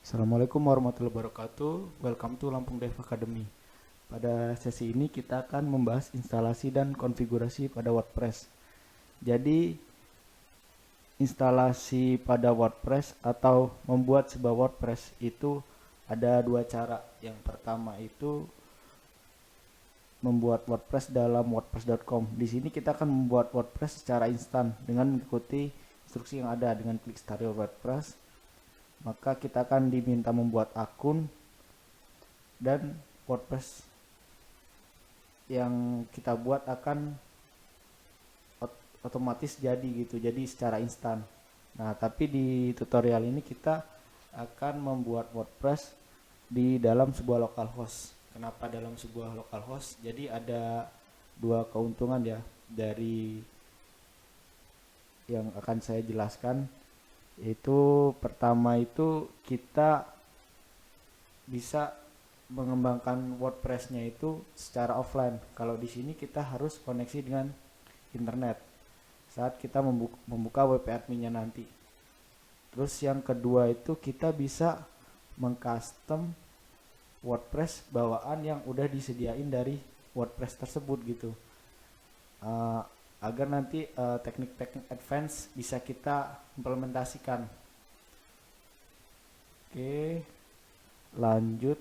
Assalamualaikum warahmatullahi wabarakatuh. Welcome to Lampung Dev Academy. Pada sesi ini kita akan membahas instalasi dan konfigurasi pada WordPress. Jadi, instalasi pada WordPress atau membuat sebuah WordPress itu ada dua cara. Yang pertama itu membuat WordPress dalam wordpress.com. Di sini kita akan membuat WordPress secara instan dengan mengikuti instruksi yang ada dengan klik Start Your WordPress. Maka kita akan diminta membuat akun dan WordPress yang kita buat akan otomatis jadi gitu, jadi secara instan. Nah, tapi di tutorial ini kita akan membuat WordPress di dalam sebuah localhost. Kenapa dalam sebuah localhost? Jadi ada dua keuntungan ya dari yang akan saya jelaskan. Itu pertama itu kita bisa mengembangkan WordPress-nya itu secara offline. Kalau di sini kita harus koneksi dengan internet saat kita membuka WP adminnya nanti. Terus yang kedua itu kita bisa mengcustom WordPress bawaan yang udah disediain dari WordPress tersebut gitu. Agar nanti teknik-teknik advance bisa kita implementasikan. Oke, lanjut.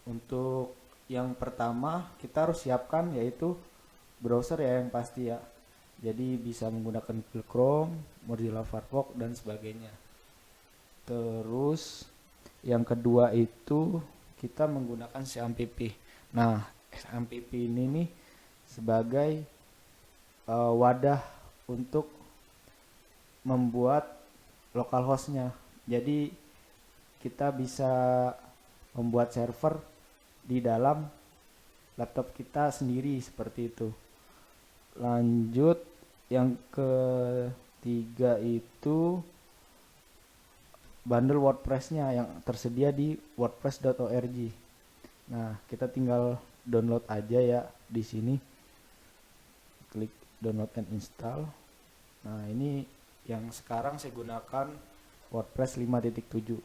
Untuk yang pertama kita harus siapkan yaitu browser ya yang pasti ya. Jadi bisa menggunakan Google Chrome, Mozilla Firefox dan sebagainya. Terus yang kedua itu kita menggunakan XAMPP. Nah, XAMPP ini nih sebagai wadah untuk membuat localhostnya. Jadi kita bisa membuat server di dalam laptop kita sendiri seperti itu. Lanjut, yang ketiga itu bundle WordPress-nya yang tersedia di wordpress.org. Nah, kita tinggal download aja ya di sini. Klik download and install. Nah, ini yang sekarang saya gunakan WordPress 5.7.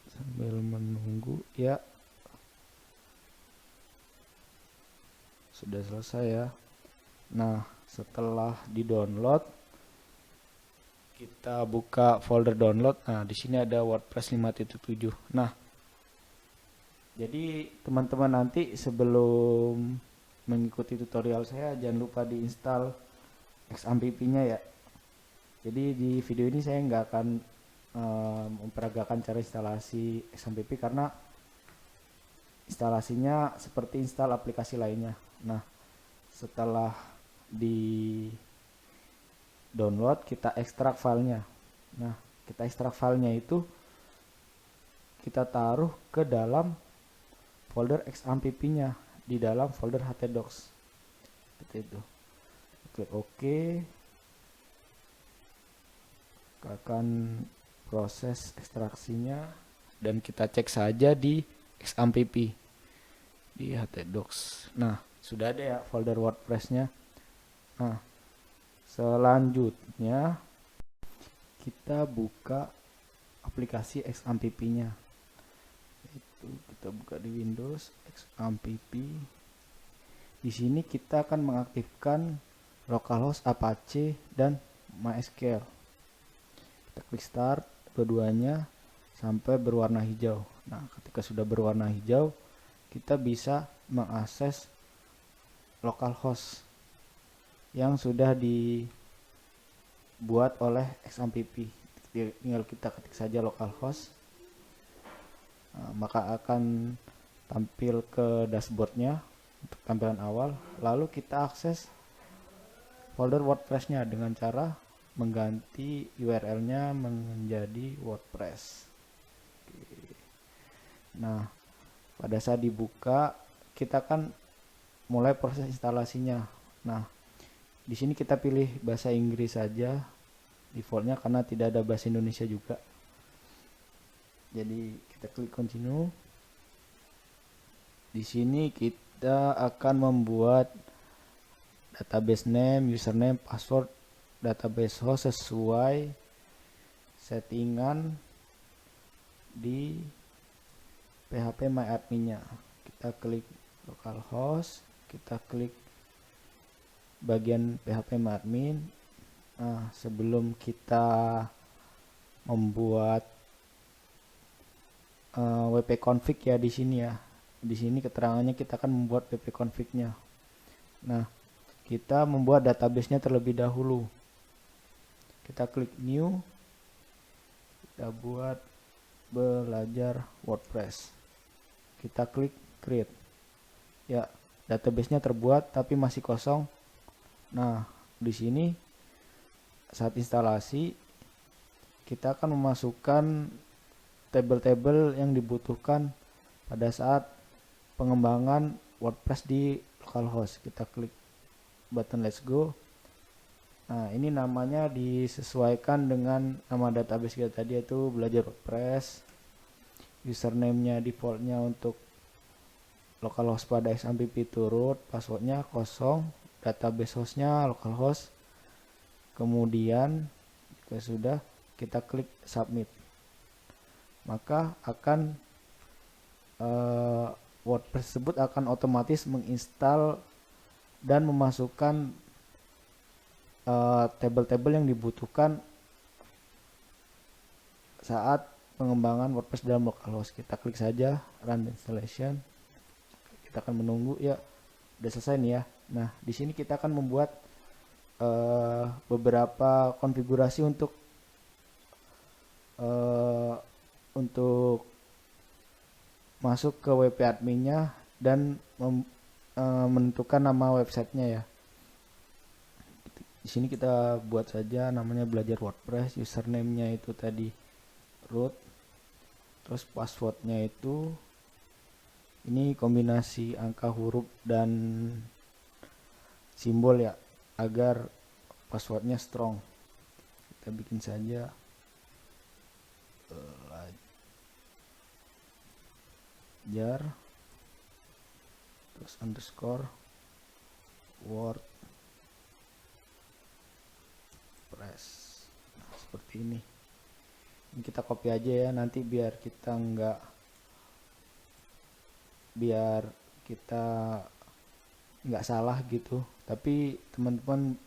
Sambil menunggu ya. Sudah selesai ya. Nah, setelah di-download kita buka folder download. Nah, di sini ada WordPress 5.7. Nah, jadi teman-teman nanti sebelum mengikuti tutorial saya jangan lupa diinstal XAMPP-nya ya. Jadi di video ini saya nggak akan memperagakan cara instalasi XAMPP karena instalasinya seperti install aplikasi lainnya. Nah, setelah di download kita ekstrak filenya. Nah, kita ekstrak filenya itu kita taruh ke dalam folder XAMPP-nya di dalam folder htdocs. Seperti itu. Klik OK. Akan proses ekstraksinya dan kita cek saja di XAMPP di htdocs. Nah, sudah ada ya folder WordPress-nya. Nah, selanjutnya kita buka aplikasi XAMPP-nya. Itu kita buka di Windows XAMPP. Di sini kita akan mengaktifkan localhost Apache dan MySQL. Kita klik start keduanya sampai berwarna hijau. Nah, ketika sudah berwarna hijau, kita bisa mengakses localhost yang sudah dibuat oleh XAMPP. Tinggal kita ketik saja localhost. Nah, maka akan tampil ke dashboardnya untuk tampilan awal. Lalu kita akses folder WordPress-nya dengan cara mengganti URL-nya menjadi WordPress. Nah, pada saat dibuka kita kan mulai proses instalasinya. Nah, di sini kita pilih bahasa Inggris saja defaultnya karena tidak ada bahasa Indonesia juga. Jadi kita klik continue. Di sini kita akan membuat database name, username, password, database host sesuai settingan di PHP MyAdmin-nya. Kita klik localhost, kita klik bagian PHP MyAdmin. Nah, sebelum kita membuat wp-config ya di sini ya. Di sini keterangannya kita akan membuat wp-config-nya. Nah, kita membuat database-nya terlebih dahulu. Kita klik new, kita buat belajar WordPress. Kita klik create. Ya, database-nya terbuat tapi masih kosong. Nah, di sini saat instalasi kita akan memasukkan tabel-tabel yang dibutuhkan pada saat pengembangan WordPress di localhost. Kita klik button let's go. Nah, ini namanya disesuaikan dengan nama database kita tadi, yaitu belajar WordPress. Username-nya defaultnya untuk localhost pada XAMPP itu root, passwordnya kosong, database hostnya localhost. Kemudian jika sudah, kita klik submit, maka akan WordPress tersebut akan otomatis menginstal dan memasukkan tabel-tabel yang dibutuhkan saat pengembangan WordPress dalam localhost. Kita klik saja run installation. Kita akan menunggu. Ya, udah selesai nih ya. Nah, di sini kita akan membuat beberapa konfigurasi untuk masuk ke WP admin-nya dan menentukan nama websitenya ya. Di sini kita buat saja namanya belajar WordPress, username-nya itu tadi root, terus passwordnya itu ini kombinasi angka, huruf dan simbol ya, agar passwordnya strong. Kita bikin saja belajar terus underscore WordPress. Nah, seperti ini. Ini kita copy aja ya, nanti biar kita nggak salah gitu. Tapi teman-teman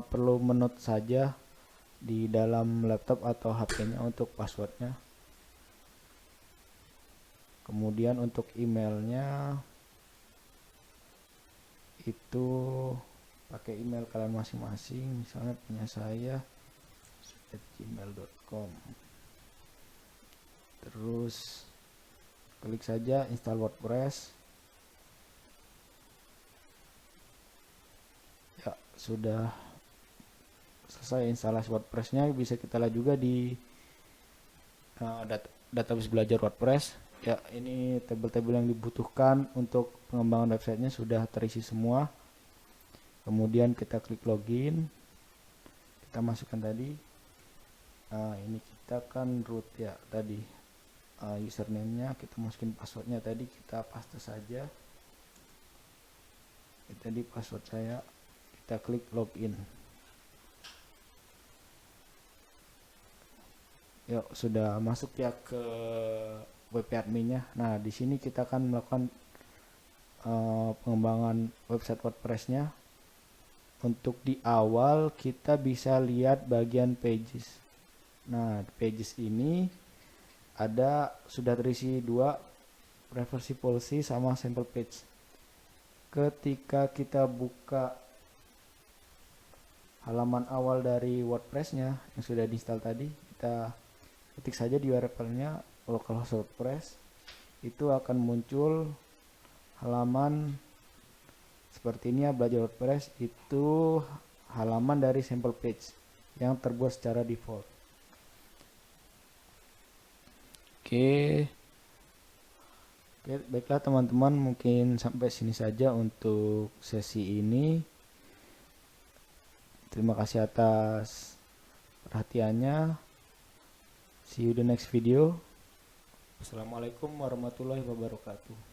perlu menot saja di dalam laptop atau HP-nya untuk passwordnya. Kemudian untuk emailnya itu pakai email kalian masing-masing, misalnya punya saya gmail.com. Terus klik saja install WordPress. Ya, sudah selesai instalasi WordPress-nya. Bisa kita lihat juga di database belajar WordPress. Ya, ini tabel-tabel yang dibutuhkan untuk pengembangan websitenya sudah terisi semua. Kemudian kita klik login, kita masukkan tadi ini kita kan root ya tadi, username-nya kita masukin, passwordnya tadi kita paste saja. Ini tadi password saya, kita klik login. Yuk, sudah masuk ya ke WP admin-nya. Nah, di sini kita akan melakukan pengembangan website WordPress-nya. Untuk di awal kita bisa lihat bagian pages. Nah, pages ini sudah terisi dua, privacy policy sama sample page. Ketika kita buka halaman awal dari WordPress-nya yang sudah diinstal tadi, kita ketik saja di URL-nya localhost WordPress, itu akan muncul halaman seperti ini ya, belajar WordPress. Itu halaman dari sample page yang terbuat secara default. Oke, baiklah teman-teman, mungkin sampai sini saja untuk sesi ini. Terima kasih atas perhatiannya. See you the next video. Assalamualaikum warahmatullahi wabarakatuh.